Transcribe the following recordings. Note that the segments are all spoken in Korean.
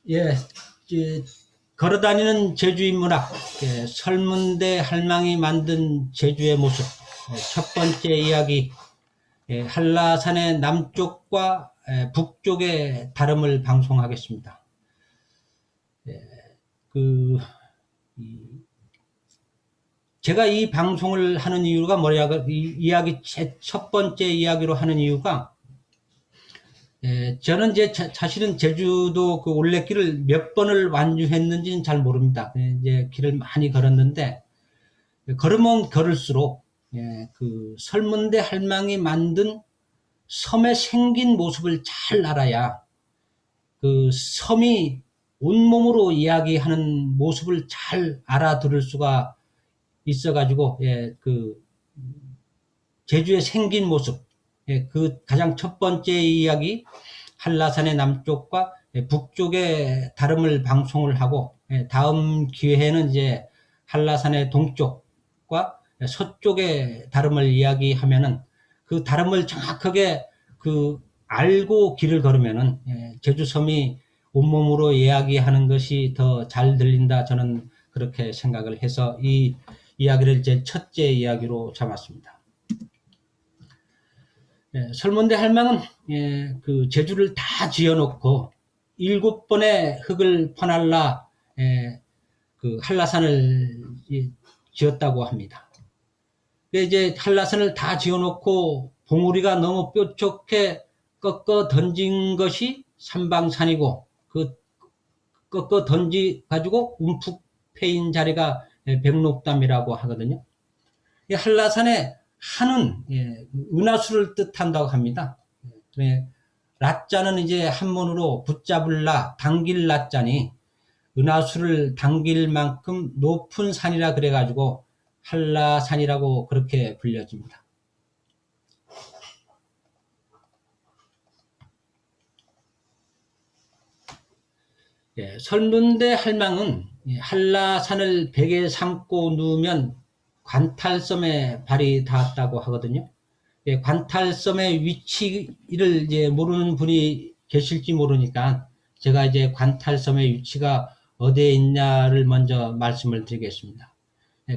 예, 걸어다니는 제주인 문학, 설문대 할망이 만든 제주의 모습. 첫 번째 이야기, 한라산의 남쪽과 북쪽의 다름을 방송하겠습니다. 그, 제가 이 방송을 하는 이유가 뭐냐, 이 이야기, 첫 번째 이야기로 하는 이유가, 저는 이제 사실은 제주도 그 올레길을 몇 번을 완주했는지는 잘 모릅니다. 이제 길을 많이 걸었는데, 걸으면 걸을수록, 그 설문대 할망이 만든 섬의 생긴 모습을 잘 알아야 그 섬이 온몸으로 이야기하는 모습을 잘 알아들을 수가 있어가지고, 그 제주의 생긴 모습, 그 가장 첫 번째 이야기, 한라산의 남쪽과 북쪽의 다름을 방송을 하고, 다음 기회에는 이제 한라산의 동쪽과 서쪽의 다름을 이야기하면은 그 다름을 정확하게 그 알고 길을 걸으면은 제주섬이 온몸으로 이야기하는 것이 더 잘 들린다. 저는 그렇게 생각을 해서 이 이야기를 제 첫째 이야기로 잡았습니다. 설문대 할망은 그 제주를 다 지어놓고 7번의 흙을 퍼날라 그 한라산을 지었다고 합니다. 이제 한라산을 다 지어놓고 봉우리가 너무 뾰족해 꺾어 던진 것이 삼방산이고, 그 꺾어 던지 가지고 움푹 패인 자리가 백록담이라고 하거든요. 이 한라산의 한은 은하수를 뜻한다고 합니다. 라자는 이제 한문으로 붙잡을라, 당길 라자니 은하수를 당길 만큼 높은 산이라 그래가지고 한라산이라고 그렇게 불려집니다. 설문대 할망은 한라산을 벽에 삼고 누우면 관탈섬에 발이 닿았다고 하거든요. 관탈섬의 위치를 이제 모르는 분이 계실지 모르니까 제가 이제 관탈섬의 위치가 어디에 있냐를 먼저 말씀을 드리겠습니다.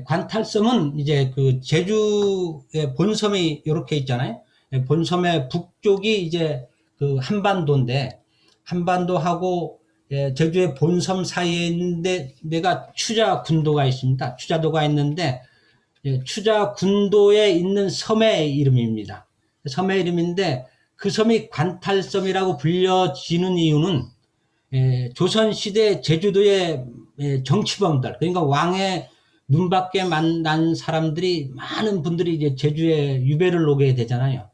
관탈섬은 이제 그 제주의 본섬이 이렇게 있잖아요. 본섬의 북쪽이 이제 그 한반도인데, 한반도하고 제주의 본섬 사이에 있는데 내가 추자군도가 있습니다. 추자도가 있는데 추자군도에 있는 섬의 이름입니다. 섬의 이름인데 그 섬이 관탈섬이라고 불려지는 이유는 조선시대 제주도의 정치범들, 그러니까 왕의 눈밖에 만난 사람들이, 많은 분들이 이제 제주에 유배를 오게 되잖아요.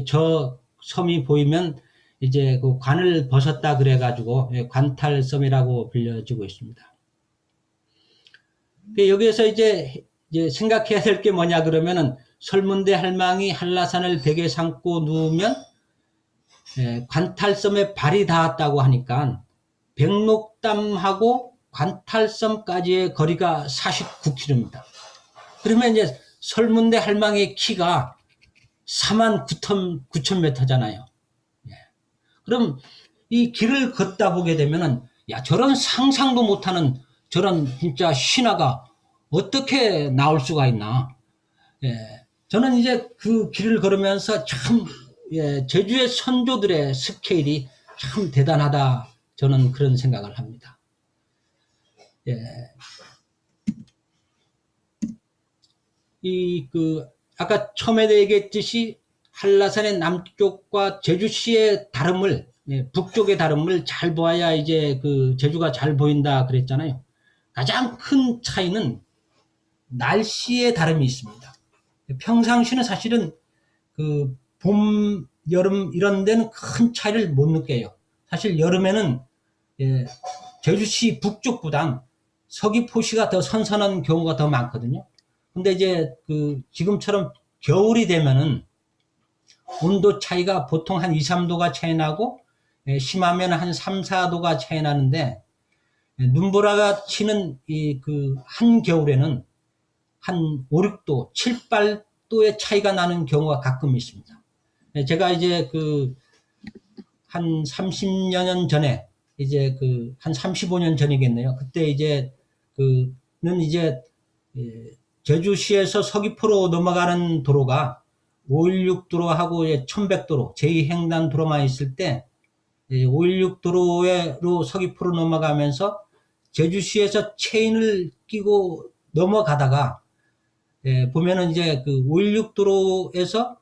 저 섬이 보이면 이제 그 관을 벗었다 그래가지고 관탈섬이라고 불려지고 있습니다. 여기에서 이제 생각해야 될 게 뭐냐 그러면은, 설문대 할망이 한라산을 벽에 삼고 누우면 관탈섬에 발이 닿았다고 하니까 백록담하고 관탈섬까지의 거리가 49km입니다. 그러면 이제 설문대 할망의 키가 49,000m잖아요. 그럼 이 길을 걷다 보게 되면은, 야, 저런 상상도 못하는 저런 진짜 신화가 어떻게 나올 수가 있나. 저는 이제 그 길을 걸으면서 참, 제주의 선조들의 스케일이 참 대단하다. 저는 그런 생각을 합니다. 아까 처음에 얘기했듯이 한라산의 남쪽과 제주시의 다름을, 북쪽의 다름을 잘 보아야 이제 그 제주가 잘 보인다 그랬잖아요. 가장 큰 차이는 날씨의 다름이 있습니다. 평상시는 사실은 그 봄, 여름 이런 데는 큰 차이를 못 느껴요. 사실 여름에는 제주시 북쪽보단 서귀포시가 더 선선한 경우가 더 많거든요. 근데 이제 그 지금처럼 겨울이 되면은 온도 차이가 보통 한 2, 3도가 차이 나고, 심하면 한 3, 4도가 차이 나는데, 눈보라가 치는 이 그 한겨울에는 한 5, 6도, 7, 8도의 차이가 나는 경우가 가끔 있습니다. 제가 이제 그 한 30여 년 전에 이제 그 한 35년 전이겠네요. 그때 이제 그는 이제 예, 제주시에서 서귀포로 넘어가는 도로가 516 도로하고 1100도로 제2횡단 도로만 있을 때 516 도로로 서귀포로 넘어가면서 제주시에서 체인을 끼고 넘어가다가 보면은 이제 그 516 도로에서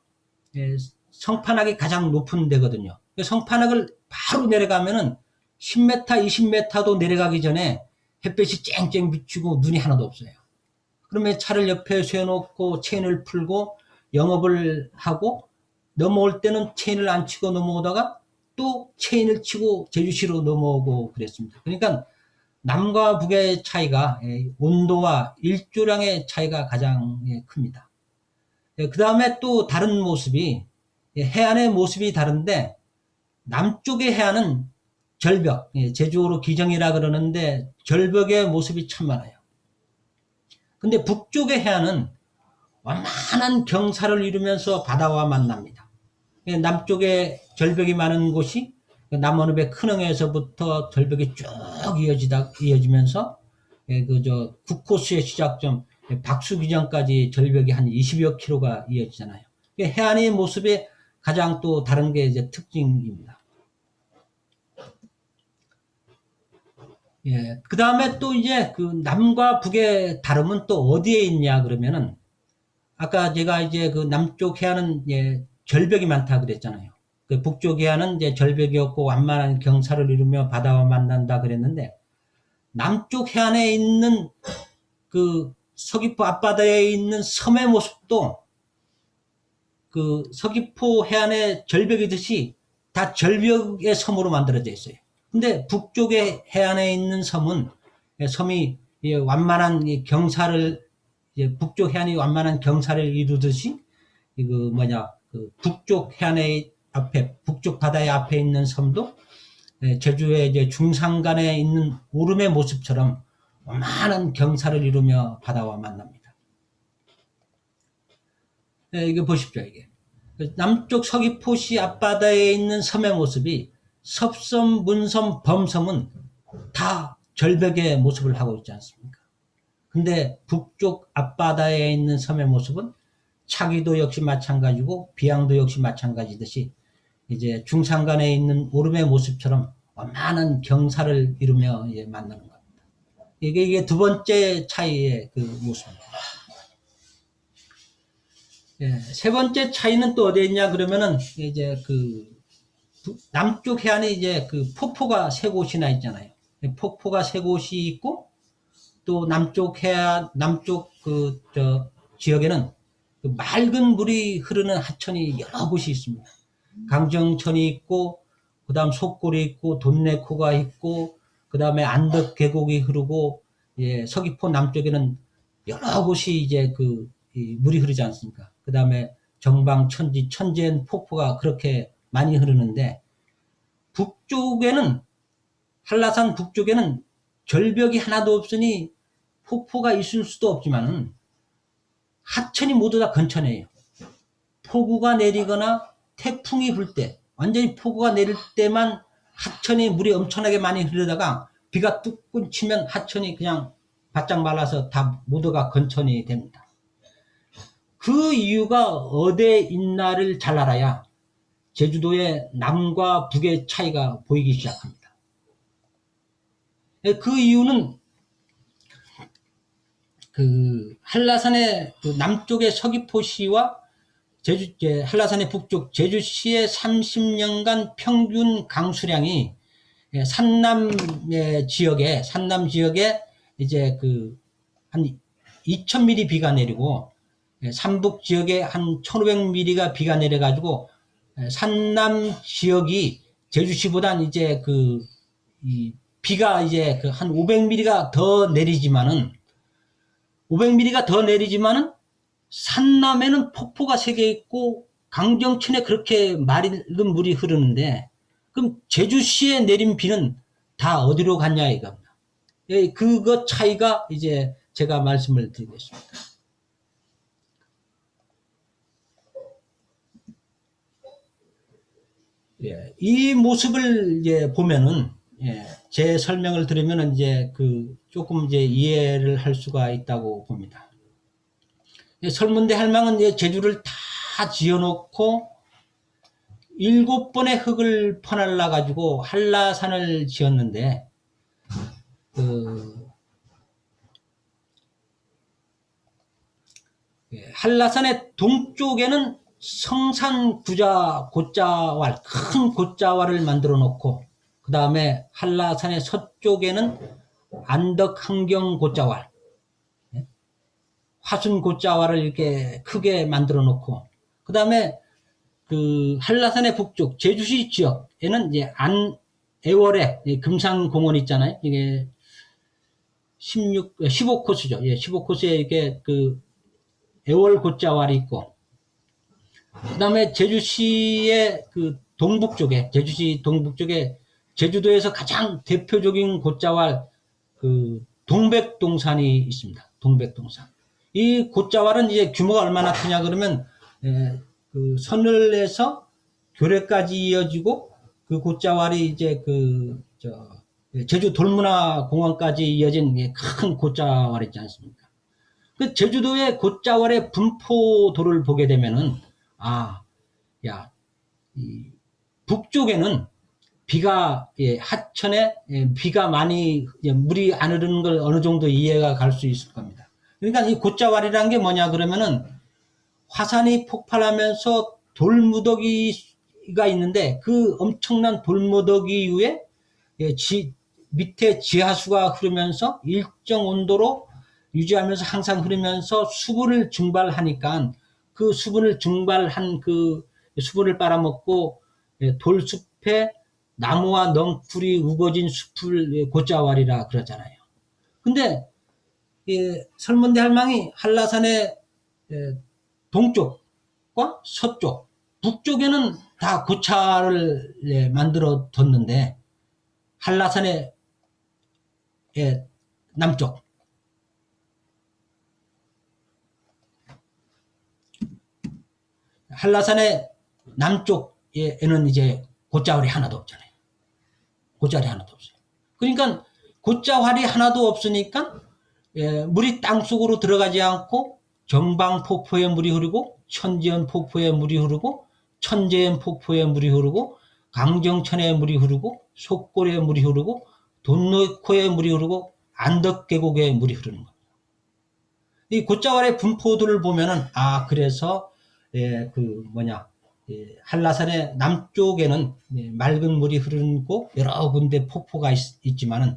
성판악이 가장 높은 데거든요. 성판악을 바로 내려가면은 10m, 20m도 내려가기 전에 햇볕이 쨍쨍 비추고 눈이 하나도 없어요. 그러면 차를 옆에 세워놓고 체인을 풀고 영업을 하고 넘어올 때는 체인을 안 치고 넘어오다가 또 체인을 치고 제주시로 넘어오고 그랬습니다. 그러니까 남과 북의 차이가 온도와 일조량의 차이가 가장 큽니다. 그 다음에 또 다른 모습이 해안의 모습이 다른데 남쪽의 해안은 절벽, 제주어로 기정이라 그러는데 절벽의 모습이 참 많아요. 근데 북쪽의 해안은 완만한 경사를 이루면서 바다와 만납니다. 남쪽에 절벽이 많은 곳이 남원읍의 큰흥에서부터 절벽이 쭉 이어지면서 그저 국호수의 시작점 박수기점까지 절벽이 한 20여 킬로가 이어지잖아요. 해안의 모습이 가장 또 다른 게 이제 특징입니다. 예, 그 다음에 또 이제 그 남과 북의 다름은 또 어디에 있냐 그러면은 아까 제가 이제 그 남쪽 해안은 절벽이 많다 그랬잖아요. 그 북쪽 해안은 이제 절벽이 없고 완만한 경사를 이루며 바다와 만난다 그랬는데 남쪽 해안에 있는 그 서귀포 앞바다에 있는 섬의 모습도 그 서귀포 해안의 절벽이듯이 다 절벽의 섬으로 만들어져 있어요. 근데 북쪽의 해안에 있는 섬은 섬이 완만한 경사를 북쪽 해안이 완만한 경사를 이루듯이 그 북쪽 해안의 앞에 북쪽 바다의 앞에 있는 섬도 제주의 이제 중산간에 있는 오름의 모습처럼 완만한 경사를 이루며 바다와 만납니다. 이거 보십시오. 이게 남쪽 서귀포시 앞바다에 있는 섬의 모습이 섭섬, 문섬, 범섬은 다 절벽의 모습을 하고 있지 않습니까? 근데 북쪽 앞바다에 있는 섬의 모습은 차기도 역시 마찬가지고 비양도 역시 마찬가지듯이 이제 중산간에 있는 오름의 모습처럼 완만한 경사를 이루며 만나는 겁니다. 이게 두 번째 차이의 그 모습입니다. 세 번째 차이는 또 어디에 있냐 그러면은 이제 그 남쪽 해안에 이제 그 폭포가 세 곳이나 있잖아요. 폭포가 세 곳이 있고 또 남쪽 해안 남쪽 지역에는 그 맑은 물이 흐르는 하천이 여러 곳이 있습니다. 강정천이 있고 그다음 속골이 있고 돈내코가 있고 그다음에 안덕 계곡이 흐르고 서귀포 남쪽에는 여러 곳이 이제 물이 흐르지 않습니까? 그다음에 정방 천지 천지엔 폭포가 그렇게 많이 흐르는데 북쪽에는 한라산 북쪽에는 절벽이 하나도 없으니 폭포가 있을 수도 없지만은 하천이 모두 다 건천해요. 폭우가 내리거나 태풍이 불 때, 완전히 폭우가 내릴 때만 하천에 물이 엄청나게 많이 흐르다가 비가 뚝 치면 하천이 그냥 바짝 말라서 다 모두가 건천이 됩니다. 그 이유가 어디에 있나를 잘 알아야 제주도의 남과 북의 차이가 보이기 시작합니다. 그 이유는 그 한라산의 그 남쪽의 서귀포시와 한라산의 북쪽 제주시의 30년간 평균 강수량이 산남 지역에 이제 한 2000mm 비가 내리고 삼북 지역에 한 1500mm가 비가 내려가지고 산남 지역이 제주시보단 이제 이 비가 이제 한 500mm가 더 내리지만은 500mm가 더 내리지만은 산남에는 폭포가 3개 있고 강정천에 그렇게 맑은 물이 흐르는데 그럼 제주시에 내린 비는 다 어디로 갔냐 이겁니다. 그거 차이가 이제 제가 말씀을 드리겠습니다. 이 모습을 보면은 예, 제 설명을 들으면 이제 조금 이제 이해를 할 수가 있다고 봅니다. 예, 설문대 할망은 이제 제주를 다 지어놓고 7번의 흙을 퍼날라 가지고 한라산을 지었는데, 한라산의 동쪽에는 성산 고자왈, 큰 고자왈을 만들어 놓고, 그 다음에 한라산의 서쪽에는 안덕 한경 고자왈, 화순 고자왈을 이렇게 크게 만들어 놓고, 그 다음에 한라산의 북쪽 제주시 지역에는 이제 애월에 금산공원 있잖아요. 이게 15코스죠. 예, 15코스에 이렇게 애월 고자왈이 있고, 그 다음에 제주시의 동북쪽에, 제주시 동북쪽에 제주도에서 가장 대표적인 고자왈, 동백동산이 있습니다. 동백동산. 이 고자왈은 이제 규모가 얼마나 크냐 그러면, 선을에서 교래까지 이어지고, 고자왈이 이제 제주 돌문화공원까지 이어진 큰 고자왈 있지 않습니까? 제주도의 고자왈의 분포도를 보게 되면은, 북쪽에는 비가, 하천에 비가 많이, 물이 안 흐르는 걸 어느 정도 이해가 갈 수 있을 겁니다. 그러니까 이 고자왈이라는 게 뭐냐 그러면은, 화산이 폭발하면서 돌무더기가 있는데, 그 엄청난 돌무더기 위에 밑에 지하수가 흐르면서 일정 온도로 유지하면서 항상 흐르면서 수분을 증발하니까, 그 수분을 증발한 수분을 빨아먹고 돌숲에 나무와 넝쿨이 우거진 숲을 고자왈이라 그러잖아요. 근데 설문대 할망이 한라산의 동쪽과 서쪽, 북쪽에는 다 고차를 만들어 뒀는데, 한라산의 남쪽, 한라산의 남쪽에는 이제 고자왈이 하나도 없잖아요. 고자왈이 하나도 없어요. 그러니까 고자왈이 하나도 없으니까 물이 땅속으로 들어가지 않고 정방폭포에 물이 흐르고, 천지연 폭포에 물이 흐르고, 천재연 폭포에 물이 흐르고, 강정천에 물이 흐르고, 속골에 물이 흐르고, 돈노코에 물이 흐르고, 안덕계곡에 물이 흐르는 겁니다. 이 고자왈의 분포도를 보면은, 그래서 한라산의 남쪽에는 맑은 물이 흐르고 여러 군데 폭포가 있지만은,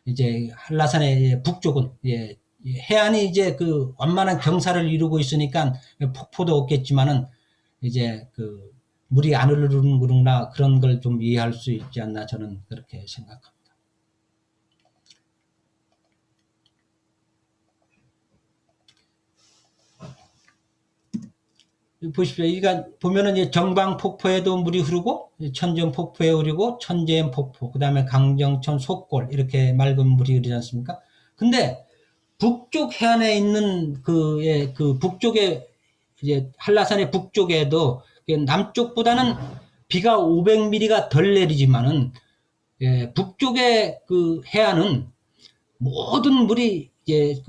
이제 한라산의 북쪽은 해안이 이제 완만한 경사를 이루고 있으니까 폭포도 없겠지만은, 이제 물이 안 흐르는구나, 그런 걸 좀 이해할 수 있지 않나, 저는 그렇게 생각합니다. 보십시오. 그러니까 보면은 이제 정방폭포에도 물이 흐르고, 천전폭포에 흐르고, 천재연폭포, 그 다음에 강정천, 속골, 이렇게 맑은 물이 흐르지 않습니까? 근데 북쪽 해안에 있는 북쪽에, 이제 한라산의 북쪽에도 남쪽보다는 비가 500mm가 덜 내리지만은, 북쪽의 해안은 모든 물이 이제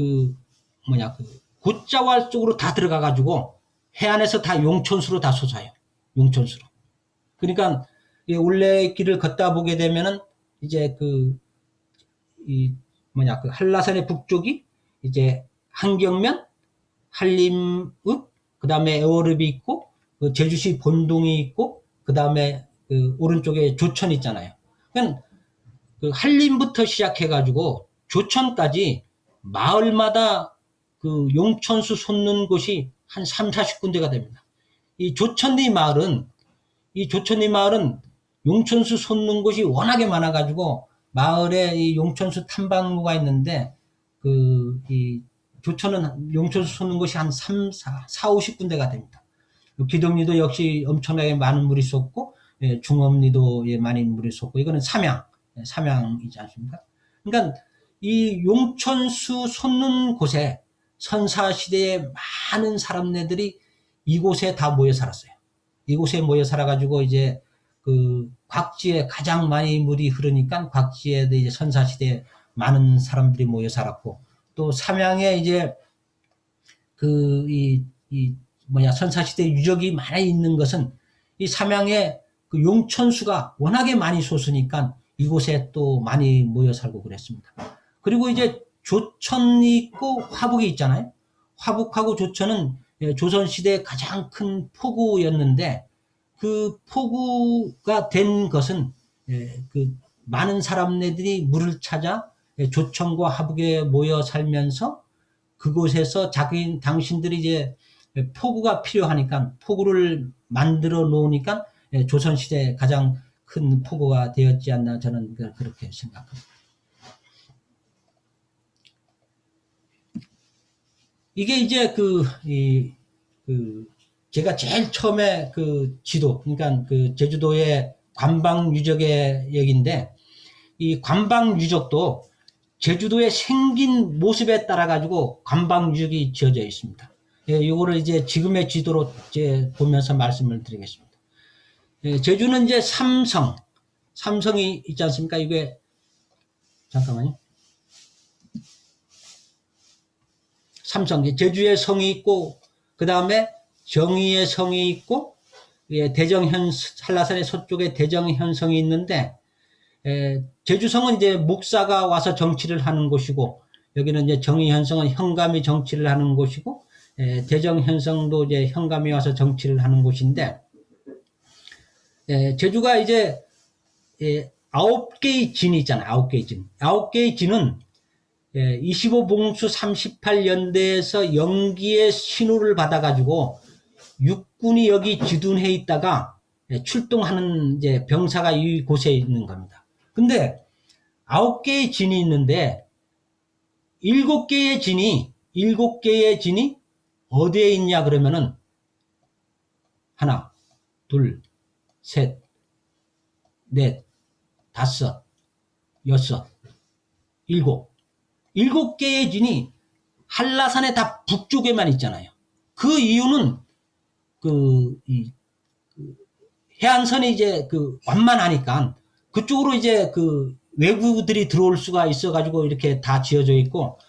고자왈 쪽으로 다 들어가 가지고 해안에서 다 용천수로 다 솟아요. 용천수로. 그러니까 올레길을 걷다 보게 되면은 이제 한라산의 북쪽이 이제 한경면, 한림읍, 그 다음에 애월읍이 있고, 제주시 본동이 있고, 그 다음에 오른쪽에 조천 있잖아요. 그러니까 한림부터 시작해가지고 조천까지 마을마다 용천수 솟는 곳이 한 3, 40군데가 됩니다. 이 조천리 마을은 용천수 솟는 곳이 워낙에 많아가지고 마을에 이 용천수 탐방로가 있는데, 이 조천은 용천수 솟는 곳이 한 4, 50군데가 됩니다. 기동리도 역시 엄청나게 많은 물이 쏟고, 중업리도 많이 물이 쏟고, 이거는 삼양이지 않습니까? 그러니까 이 용천수 솟는 곳에 선사시대에 많은 사람네들이 이곳에 다 모여 살았어요. 이곳에 모여 살아가지고 이제 그 곽지에 가장 많이 물이 흐르니까 곽지에 이제 선사시대에 많은 사람들이 모여 살았고, 또 삼양에 이제 그 이 뭐냐 선사시대 유적이 많이 있는 것은 이 삼양에 그 용천수가 워낙에 많이 솟으니까 이곳에 또 많이 모여 살고 그랬습니다. 그리고 이제 조천이 있고 화북이 있잖아요. 화북하고 조천은 조선시대 가장 큰 포구였는데, 그 포구가 된 것은 그 많은 사람들이 물을 찾아 조천과 화북에 모여 살면서 그곳에서 당신들이 이제 포구가 필요하니까 포구를 만들어 놓으니까 조선시대 가장 큰 포구가 되었지 않나, 저는 그렇게 생각합니다. 이게 이제 제가 제일 처음에 그 지도, 그러니까 그 제주도의 관방 유적의 얘기인데, 이 관방 유적도 제주도의 생긴 모습에 따라 가지고 관방 유적이 지어져 있습니다. 이거를 이제 지금의 지도로 이제 보면서 말씀을 드리겠습니다. 제주는 이제 삼성이 있지 않습니까? 이게 잠깐만요. 삼성, 제주의 성이 있고, 그 다음에 정의의 성이 있고, 한라산의 서쪽에 대정현성이 있는데, 제주성은 이제 목사가 와서 정치를 하는 곳이고, 여기는 이제 정의현성은 현감이 정치를 하는 곳이고, 대정현성도 이제 현감이 와서 정치를 하는 곳인데, 제주가 이제 9개의 진이 있잖아요. 9개의 진. 9개의 진은 25봉수 38연대에서 영기의 신호를 받아가지고 육군이 여기 지둔해 있다가 출동하는 이제 병사가 이곳에 있는 겁니다. 근데 9개의 진이 있는데 7개의 진이 어디에 있냐 그러면은 하나, 둘, 셋, 넷, 다섯, 여섯, 일곱 개의 진이 한라산의 다 북쪽에만 있잖아요. 그 이유는 해안선이 이제 완만하니까 그쪽으로 이제 외국들이 들어올 수가 있어가지고 이렇게 다 지어져 있고,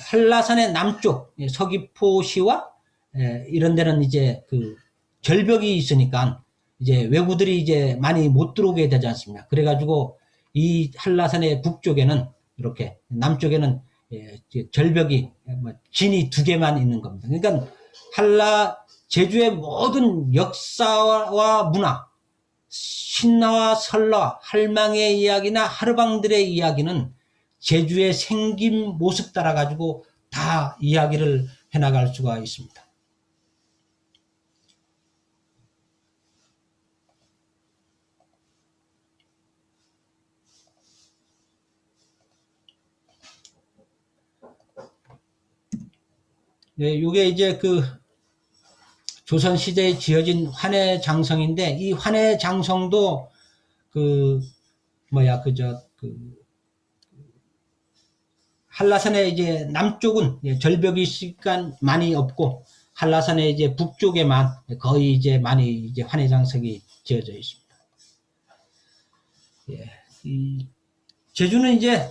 한라산의 남쪽 서귀포시와 이런 데는 이제 절벽이 있으니까 이제 외국들이 이제 많이 못 들어오게 되지 않습니까? 그래가지고 이 한라산의 북쪽에는 이렇게, 남쪽에는 절벽이 진이 2개만 있는 겁니다. 그러니까 제주의 모든 역사와 문화, 신라와 설라, 할망의 이야기나 하르방들의 이야기는 제주의 생긴 모습 따라 가지고 다 이야기를 해나갈 수가 있습니다. 네, 이게 이제 조선시대에 지어진 환해장성인데, 이 환해장성도 한라산의 이제 남쪽은 절벽이 있으니까 많이 없고, 한라산의 이제 북쪽에만 거의 이제 많이 이제 환해장성이 지어져 있습니다. 제주는 이제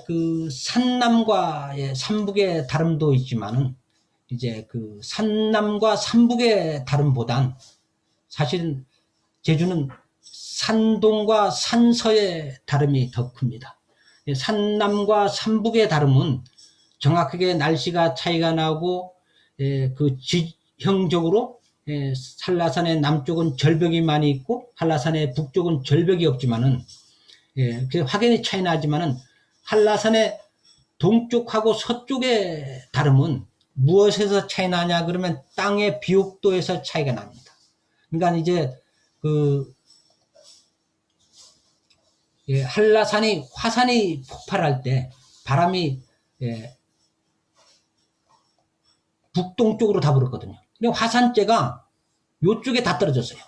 산남과 삼북의 다름도 있지만은, 이제 산남과 삼북의 다름보단 사실 제주는 산동과 산서의 다름이 더 큽니다. 산남과 삼북의 다름은 정확하게 날씨가 차이가 나고, 지형적으로 한라산의 남쪽은 절벽이 많이 있고 한라산의 북쪽은 절벽이 없지만은, 확연히 차이 나지만은 한라산의 동쪽하고 서쪽의 다름은 무엇에서 차이 나냐 그러면 땅의 비옥도에서 차이가 납니다. 그러니까 이제 화산이 폭발할 때 바람이 북동쪽으로 다 불었거든요. 근데 화산재가 요쪽에 다 떨어졌어요.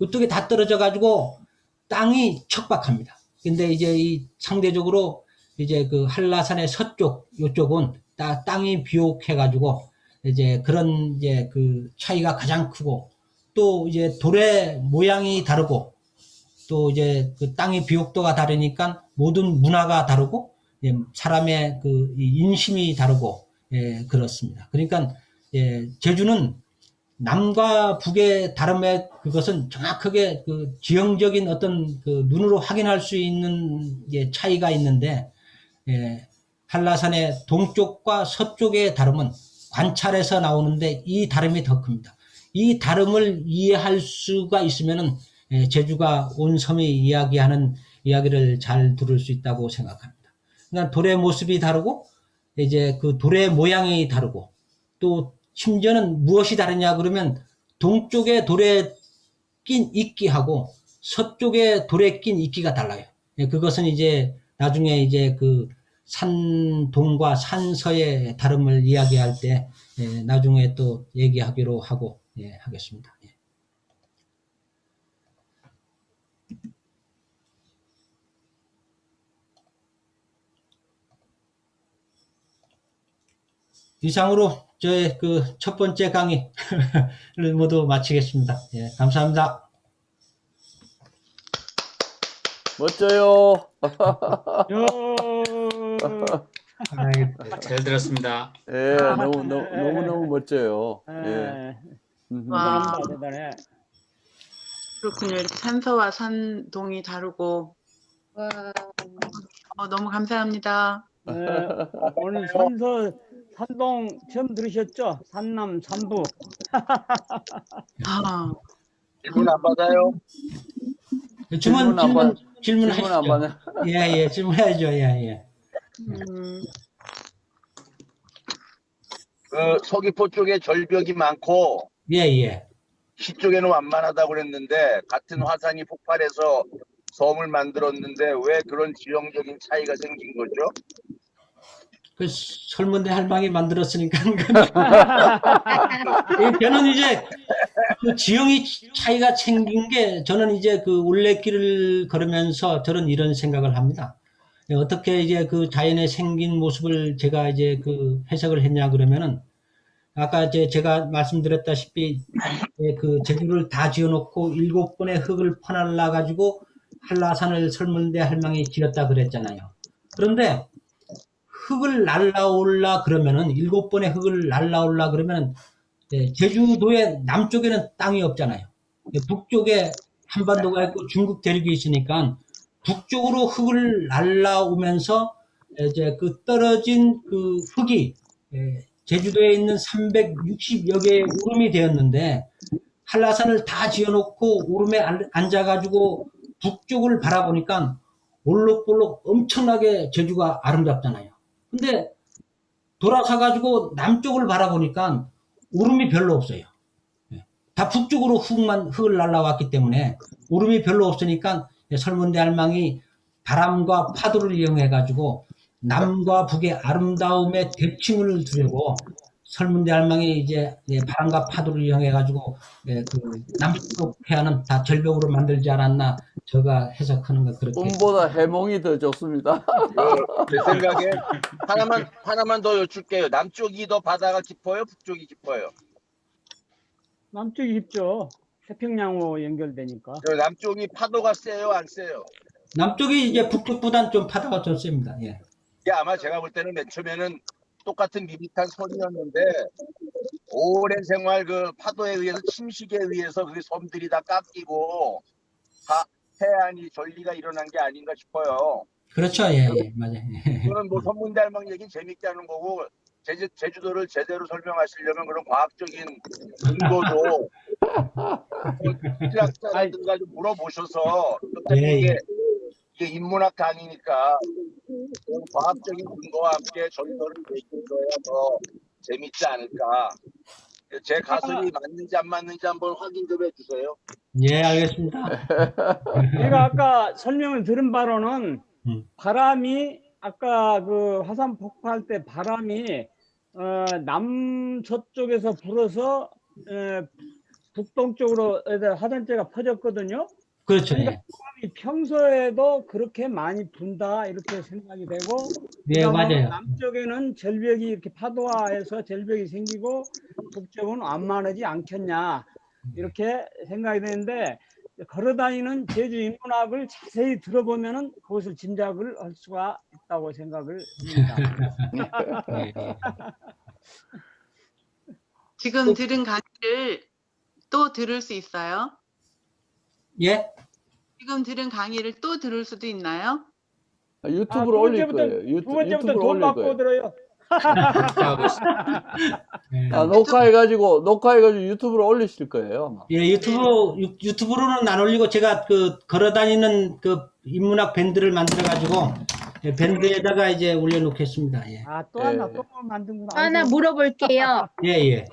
요쪽에 다 떨어져 가지고 땅이 척박합니다. 근데 이제 상대적으로 이제 한라산의 서쪽 요쪽은 땅이 비옥해 가지고 이제 그런 차이가 가장 크고, 또 이제 돌의 모양이 다르고 또 이제 그 땅의 비옥도가 다르니까 모든 문화가 다르고, 예, 사람의 그 인심이 다르고, 예, 그렇습니다. 그러니까, 예, 제주는 남과 북의 다름에 그것은 정확하게 그 지형적인 어떤 그 눈으로 확인할 수 있는 예, 차이가 있는데, 예, 한라산의 동쪽과 서쪽의 다름은 관찰에서 나오는데 이 다름이 더 큽니다. 이 다름을 이해할 수가 있으면은 예, 제주가 온 섬이 이야기하는 이야기를 잘 들을 수 있다고 생각합니다. 그러니까 돌의 모습이 다르고 이제 그 돌의 모양이 다르고 또 심지어는 무엇이 다르냐 그러면 동쪽의 돌에 낀 이끼하고 서쪽의 돌에 낀 이끼가 달라요. 예, 그것은 이제 나중에 이제 그 산동과 산서의 다름을 이야기할 때 예, 나중에 또 얘기하기로 하고 예, 하겠습니다. 예. 이상으로 저의 그 첫 번째 강의를 모두 마치겠습니다. 예, 감사합니다. 멋져요. 아이, 잘 들었습니다. 예, 너무 멋져요. 예. 와, 대단해. 그렇군요. 이렇게 산서와 산동이 다르고. 너무 감사합니다. 네, 오늘 산동 처음 들으셨죠? 산남, 산부. 아, 질문 안 받아요? 질문 안 받- 질문 안 질문하시죠. 받아요? 예, 예, 질문해야죠. 예, 예. 그 서귀포 쪽에 절벽이 많고 예, 예. 시 쪽에는 완만하다고 그랬는데 같은 화산이 폭발해서 섬을 만들었는데 왜 그런 지형적인 차이가 생긴 거죠? 그 설문대 할망이 만들었으니까 저는 이제 그 지형이 차이가 생긴 게 저는 이제 그 올레길을 걸으면서 저는 이런 생각을 합니다. 어떻게 이제 그 자연의 생긴 모습을 제가 이제 그 해석을 했냐 그러면은 아까 이제 제가 말씀드렸다시피 그 제주를 다 지어놓고 7번의 흙을 퍼날라 가지고 한라산을 설문대 할망이 지었다 그랬잖아요. 그런데 흙을 날라올라 그러면은 7번의 흙을 날라올라 그러면은 예, 제주도의 남쪽에는 땅이 없잖아요. 예, 북쪽에 한반도가 있고 중국 대륙이 있으니까 북쪽으로 흙을 날라오면서 이제 그 떨어진 그 흙이 예, 제주도에 있는 360여 개의 우름이 되었는데 한라산을 다 지어놓고 우름에 앉아가지고 북쪽을 바라보니까 올록볼록 엄청나게 제주가 아름답잖아요. 근데 돌아서가지고 남쪽을 바라보니까 우름이 별로 없어요. 다 북쪽으로 흙을 날라왔기 때문에 우름이 별로 없으니까 설문대 할망이 바람과 파도를 이용해가지고 남과 북의 아름다움의 대칭을 두려고 설문대 할망이 이제 바람과 파도를 이용해가지고 그 남쪽 해안은 다 절벽으로 만들지 않았나 제가 해석하는 거 그렇게. 꿈보다 해몽이 더 좋습니다. 제 생각에 하나만 더 여쭐게요. 남쪽이 더 바다가 깊어요? 북쪽이 깊어요? 남쪽이 깊죠. 태평양으로 연결되니까. 남쪽이 파도가 세요? 안 세요? 남쪽이 이제 북쪽보다는 좀 파도가 좀 셉니다. 예. 이게 아마 제가 볼 때는 맨 처음에는 똑같은 밋밋한 섬이었는데 오랜 생활 그 파도에 의해서 침식에 의해서 그 섬들이 다 깎이고 다 해안이 전리가 일어난 게 아닌가 싶어요. 그렇죠. 예, 예, 맞아요. 이거는 뭐 선문대 할망 얘기 재밌게 하는 거고 제주도를 제대로 설명하시려면 그런 과학적인 근거도 학자라든가 좀 물어보셔서 예, 이게, 예. 이게 인문학 강의니까 그런 과학적인 근거와 함께 전설을 얘기해줘야 더 재밌지 않을까. 제 가설이 맞는지 안 맞는지 한번 확인 좀 해주세요. 예, 알겠습니다. 제가 아까 설명을 들은 바로는 바람이 아까 그 화산 폭발할 때 바람이 남서쪽에서 불어서 북동쪽으로 화산재가 퍼졌거든요. 그렇죠. 그러니까 예, 바람이 평소에도 그렇게 많이 분다 이렇게 생각이 되고, 예, 그다음에 맞아요. 남쪽에는 절벽이 이렇게 파도화해서 절벽이 생기고 북쪽은 완만하지 않겠냐 이렇게 생각이 되는데, 걸어다니는 제주 인문학을 자세히 들어보면은 그것을 짐작을 할 수가 있다고 생각을 합니다. 예. 지금 들은 강의를 또 들을 수 있어요? 예? 지금 들은 강의를 또 들을 수도 있나요? 유튜브로 올릴 거예요. 두 번째부터 유튜브로 돈 올릴 받고 거예요. 들어요. 예. 녹화해가지고 유튜브로 올리실 거예요. 아마. 예, 유튜브로는 안 올리고 제가 그 걸어다니는 그 인문학 밴드를 만들어 가지고 예, 밴드에다가 이제 올려놓겠습니다. 예, 또 하나 또 만든구나. 하나 물어볼게요. 예, 예.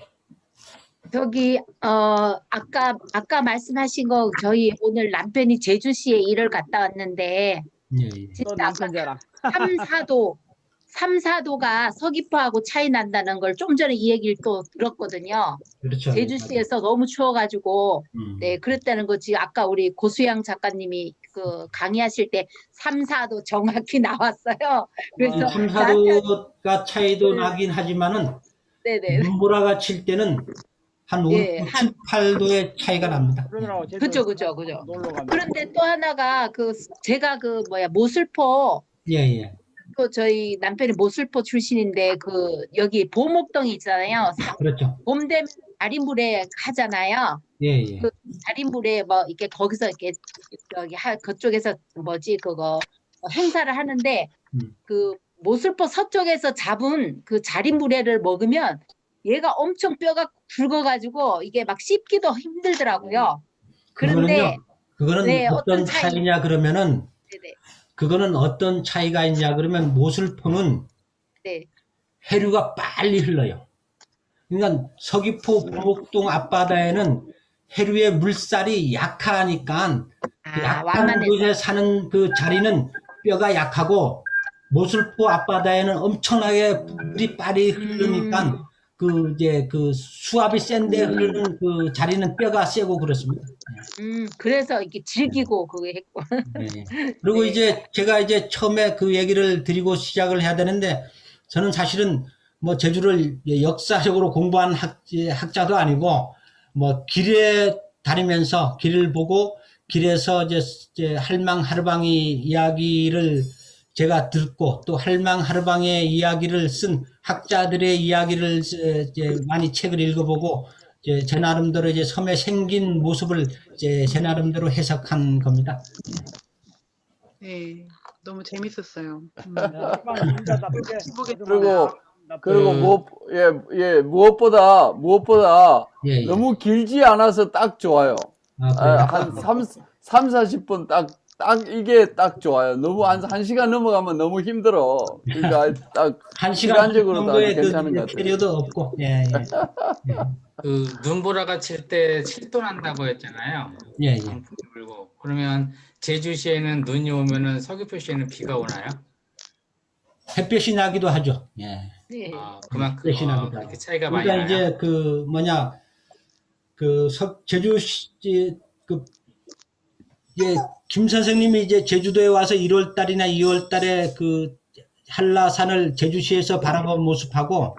저기 아까 말씀하신 거 저희 오늘 남편이 제주시에 일을 갔다 왔는데 예, 예. 또 진짜 남편 자랑. 3, 4도가 서귀포하고 차이 난다는 걸 좀 전에 이 얘기를 또 들었거든요. 그렇죠. 제주시에서 너무 추워가지고 네. 그랬다는 거지. 아까 우리 고수양 작가님이 그 강의하실 때 3, 4도 정확히 나왔어요. 그래서 3, 4도가 차이도 나긴 하지만은 네네. 눈보라가 칠 때는 한 5, 예, 7, 8도의 차이가 납니다. 그러더라고. 제주 그죠. 놀러 가면. 그런데 또 하나가 제가 모슬포 예, 예. 또 저희 남편이 모슬포 출신인데 여기 보목동이 있잖아요. 그렇죠. 봄 되면 다리물에 하잖아요. 예, 예. 그 다리물에 이렇게 거기서 이렇게 그쪽에서 그거 행사를 하는데 그 모슬포 서쪽에서 잡은 그 자리물회를 먹으면 얘가 엄청 뼈가 굵어가지고 이게 막 씹기도 힘들더라고요. 그런데 그거는 네, 어떤 어떤 차이냐 그러면은 네네. 그거는 어떤 차이가 있냐 그러면 모슬포는 네. 해류가 빨리 흘러요. 그러니까 서귀포 보목동 앞바다에는 해류의 물살이 약하니까 약한 완만해서. 곳에 사는 그 자리는 뼈가 약하고 모슬포 앞바다에는 엄청나게 물이 빨리 흐르니까 그 수압이 센데 흐르는 그 자리는 뼈가 세고 그렇습니다. 그래서 이렇게 즐기고 그거 했고. 네. 그리고 네. 이제 제가 이제 처음에 그 얘기를 드리고 시작을 해야 되는데 저는 사실은 뭐 제주를 역사적으로 공부한 학자도 아니고 뭐 길에 다니면서 길을 보고 길에서 이제 할망 하르방이 이야기를 제가 듣고 또 할망 하르방의 이야기를 쓴 학자들의 이야기를 이제 많이 책을 읽어보고 이제 제 나름대로 이제 섬의 생긴 모습을 이제 제 나름대로 해석한 겁니다. 네, 너무 재밌었어요. 그리고 무엇보다 예, 예. 너무 길지 않아서 딱 좋아요. 한 3, 40분 딱 이게 딱 좋아요. 너무 한 시간 넘어가면 너무 힘들어. 그러니까 딱 한 시간 시간적으로 딱 정도의 괜찮은 것 그 같아요. 캐리어도 없고, 예, 예. 그 눈보라가 칠 때 7도 난다고 했잖아요. 예, 예. 강풍이 불고. 그러면 제주시에는 눈이 오면은 서귀포시에는 비가 오나요? 햇볕이 나기도 하죠. 예. 네. 그만큼 햇볕이 나기도 그렇게 하고. 차이가 많이 그러니까 나요. 이제 제주시 김 선생님이 이제 제주도에 와서 1월 달이나 2월 달에 그 한라산을 제주시에서 바라본 모습하고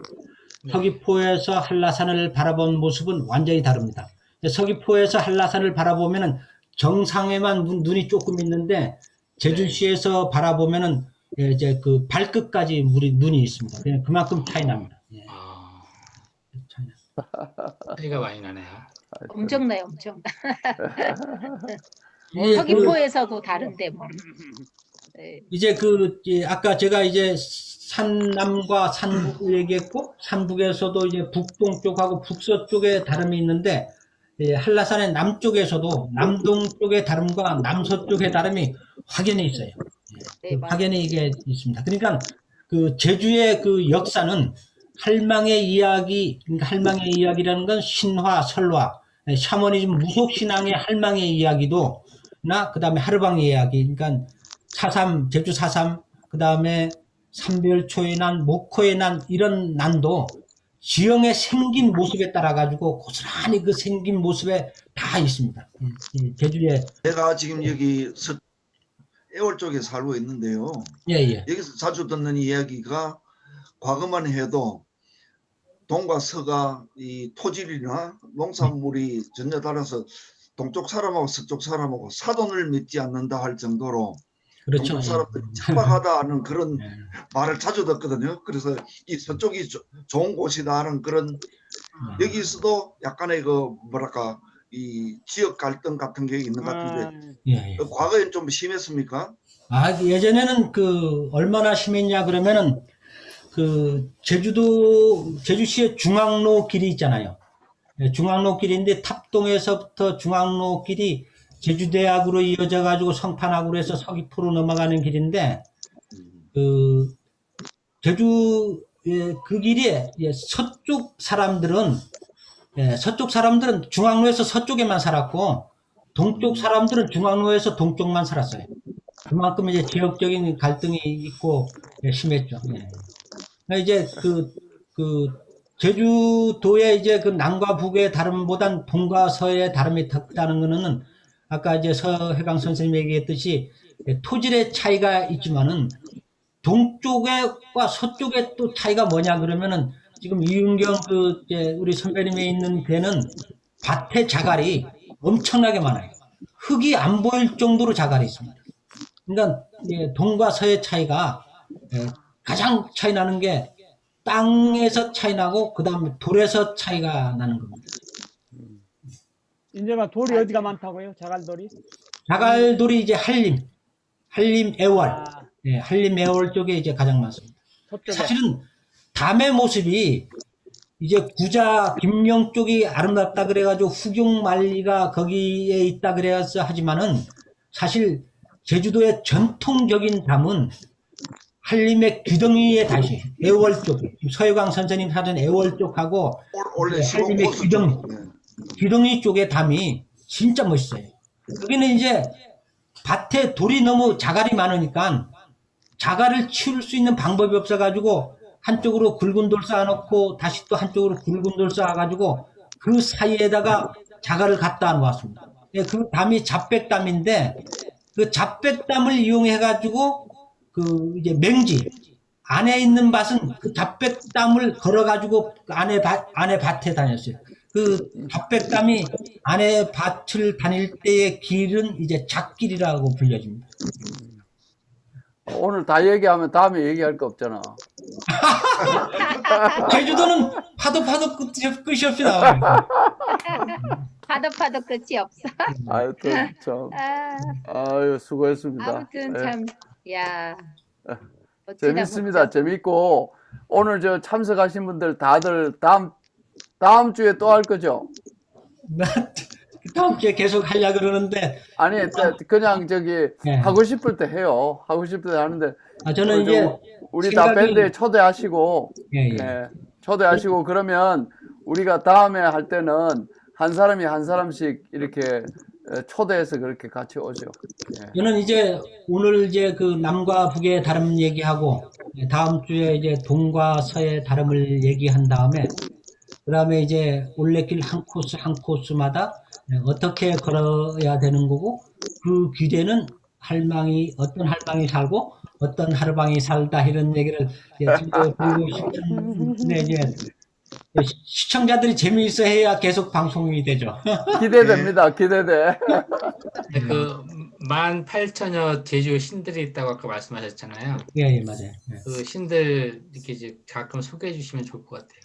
서귀포에서 한라산을 바라본 모습은 완전히 다릅니다. 서귀포에서 한라산을 바라보면은 정상에만 눈이 조금 있는데 제주시에서 바라보면은 이제 그 발끝까지 눈이 있습니다. 그냥 그만큼 차이 납니다. 예. 차이가 많이 나네요. 엄청나요, 엄청. 예, 서귀포에서도 다른데 뭐. 네. 이제 아까 제가 이제 산남과 산북 얘기했고 산북에서도 이제 북동 쪽하고 북서쪽에 다름이 있는데 한라산의 남쪽에서도 남동 쪽의 다름과 남서쪽의 다름이 확연히 있어요. 네, 확연히 이게 있습니다. 그러니까 그 제주의 그 역사는 할망의 이야기, 그러니까 할망의 이야기라는 건 신화, 설화, 샤머니즘, 무속신앙의 할망의 이야기도 그 다음에 하르방의 이야기, 그러니까 제주 4.3, 그 다음에 삼별초의 난, 목호의 난, 이런 난도 지형의 생긴 모습에 따라 가지고 고스란히 그 생긴 모습에 다 있습니다. 제주에. 제가 지금 여기 애월 쪽에 살고 있는데요. 예. 여기서 자주 듣는 이야기가 과거만 해도 동과 서가 이 토질이나 농산물이 전혀 달라서 동쪽 사람하고 서쪽 사람하고 사돈을 맺지 않는다 할 정도로 그렇죠. 동쪽 사람들이 천박하다는 그런 예. 말을 자주 듣거든요. 그래서 이 서쪽이 좋은 곳이다 하는 그런 여기서도 약간의 그 뭐랄까 이 지역 갈등 같은 게 있는 것 같은데 예, 예. 과거엔 좀 심했습니까? 아, 예전에는 그 얼마나 심했냐 그러면은 그 제주시의 중앙로 길이 있잖아요. 예, 중앙로 길인데 탑동에서부터 중앙로 길이 제주대학으로 이어져 가지고 성판악으로 해서 서귀포로 넘어가는 길인데 그 제주 그 길이 서쪽 사람들은 중앙로에서 서쪽에만 살았고 동쪽 사람들은 중앙로에서 동쪽만 살았어요. 그만큼 이제 지역적인 갈등이 있고 심했죠. 그러니까 이제 그 제주도의 이제 그 남과 북의 다름보단 동과 서의 다름이 더 크다는 거는 아까 이제 서해강 선생님이 얘기했듯이 토질의 차이가 있지만은 동쪽과 서쪽의 또 차이가 뭐냐 그러면은 지금 이윤경 우리 선배님이 있는 데는 밭에 자갈이 엄청나게 많아요. 흙이 안 보일 정도로 자갈이 있습니다. 그러니까 동과 서의 차이가 가장 차이 나는 게 땅에서 차이 나고 그 다음에 돌에서 차이가 나는 겁니다. 이제가 돌이 어디가 많다고요? 자갈돌이? 자갈돌이 이제 한림 애월, 아, 한림 애월 쪽에 이제 가장 많습니다. 서쪽에. 사실은 담의 모습이 이제 구자 김영 쪽이 아름답다 그래가지고 후경만리가 거기에 있다 그래서 하지만은 사실 제주도의 전통적인 담은 한림의 귀덩이의 다시 애월 쪽, 서해광 선생님 하던 애월 쪽하고 원래 한림의 귀덩이 쪽의 담이 진짜 멋있어요. 여기는 이제 밭에 돌이 너무 자갈이 많으니까 자갈을 치울 수 있는 방법이 없어가지고 한쪽으로 굵은 돌 쌓아놓고 다시 또 한쪽으로 굵은 돌 쌓아가지고 그 사이에다가 자갈을 갖다 놓았습니다. 그 담이 잡백담인데 그 잡백담을 이용해가지고 그 이제 맹지 안에 있는 밭은 그 잡백담을 걸어가지고 안에 밭에 다녔어요. 그 잡백담이 안에 밭을 다닐 때의 길은 이제 잣길이라고 불려집니다. 오늘 다 얘기하면 다음에 얘기할 거 없잖아. 제주도는 파도 끝이 없이 나와요. 파도 끝이 없어. 아유, 참. 아, 아유, 수고했습니다. 아무튼 예. 참, 야. 어찌나 재밌습니다. 복잡- 재밌고, 오늘 저 참석하신 분들 다들 다음 주에 또 할 거죠? 다음 주에 계속 하려고 그러는데 아니, 그냥 저기 네. 하고 싶을 때 해요. 하고 싶을 때 하는데, 저는 이제 우리 다 생각이- 밴드에 초대하시고, 예. 예, 초대하시고 그러면 우리가 다음에 할 때는 한 사람이 한 사람씩 이렇게 초대해서 그렇게 같이 오죠. 예. 저는 이제 오늘 이제 그 남과 북의 다름 얘기하고 다음 주에 이제 동과 서의 다름을 얘기한 다음에 그 다음에 이제 올레길 한 코스마다 어떻게 걸어야 되는 거고 그 길에는 어떤 할망이 살고 어떤 하르방이 살다 이런 얘기를 드리고 싶은데 이제 시청자들이 재미있어 해야 계속 방송이 되죠. 기대됩니다. 기대돼. 그 18,000여 제주 신들이 있다고 아까 말씀하셨잖아요. 예, 맞아요. 그 신들 이렇게 이제 가끔 소개해 주시면 좋을 것 같아요.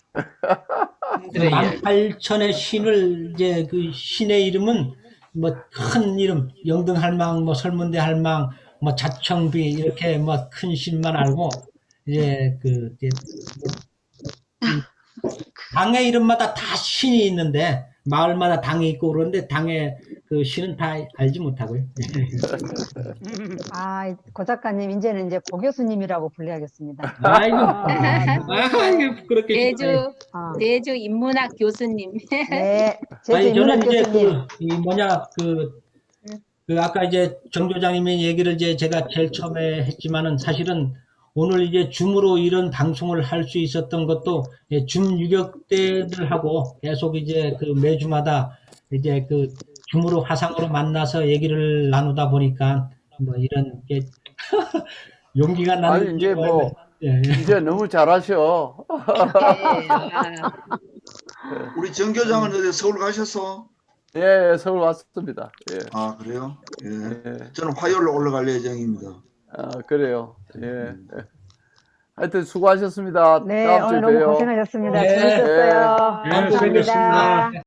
신들의 이야기. 18,000의 신을 이제 그 신의 이름은 뭐 큰 이름 영등할망, 뭐 설문대 할망, 뭐 자청비 이렇게 뭐 큰 신만 알고 이제 당의 이름마다 다 신이 있는데 마을마다 당이 있고 그런데 당의 그 신은 다 알지 못하고요. 아, 고 작가님, 이제는 이제 고 교수님이라고 불러야겠습니다. 아이고 그렇게 제주 인문학 교수님. 네, 제주 아니 인문학 저는 이제 교수님. 그 아까 이제 정 교장님의 얘기를 이제 제가 제일 처음에 했지만은 사실은 오늘 이제 줌으로 이런 방송을 할 수 있었던 것도 줌 유격대들하고 계속 이제 그 매주마다 이제 그 줌으로 화상으로 만나서 얘기를 나누다 보니까 뭐 이런 게 용기가 나는. 아니, 이제 뭐, 예. 이제 너무 잘하셔. 네, 우리 정 교장은 어디 서울 가셨어? 예, 서울 왔습니다. 예. 아, 그래요? 예. 예. 저는 화요일로 올라갈 예정입니다. 아, 그래요. 예. 하여튼 수고하셨습니다. 네, 다음 주에 오늘 너무 봬요. 고생하셨습니다. 네. 재밌었어요. 예, 감사합니다. 수고하셨습니다.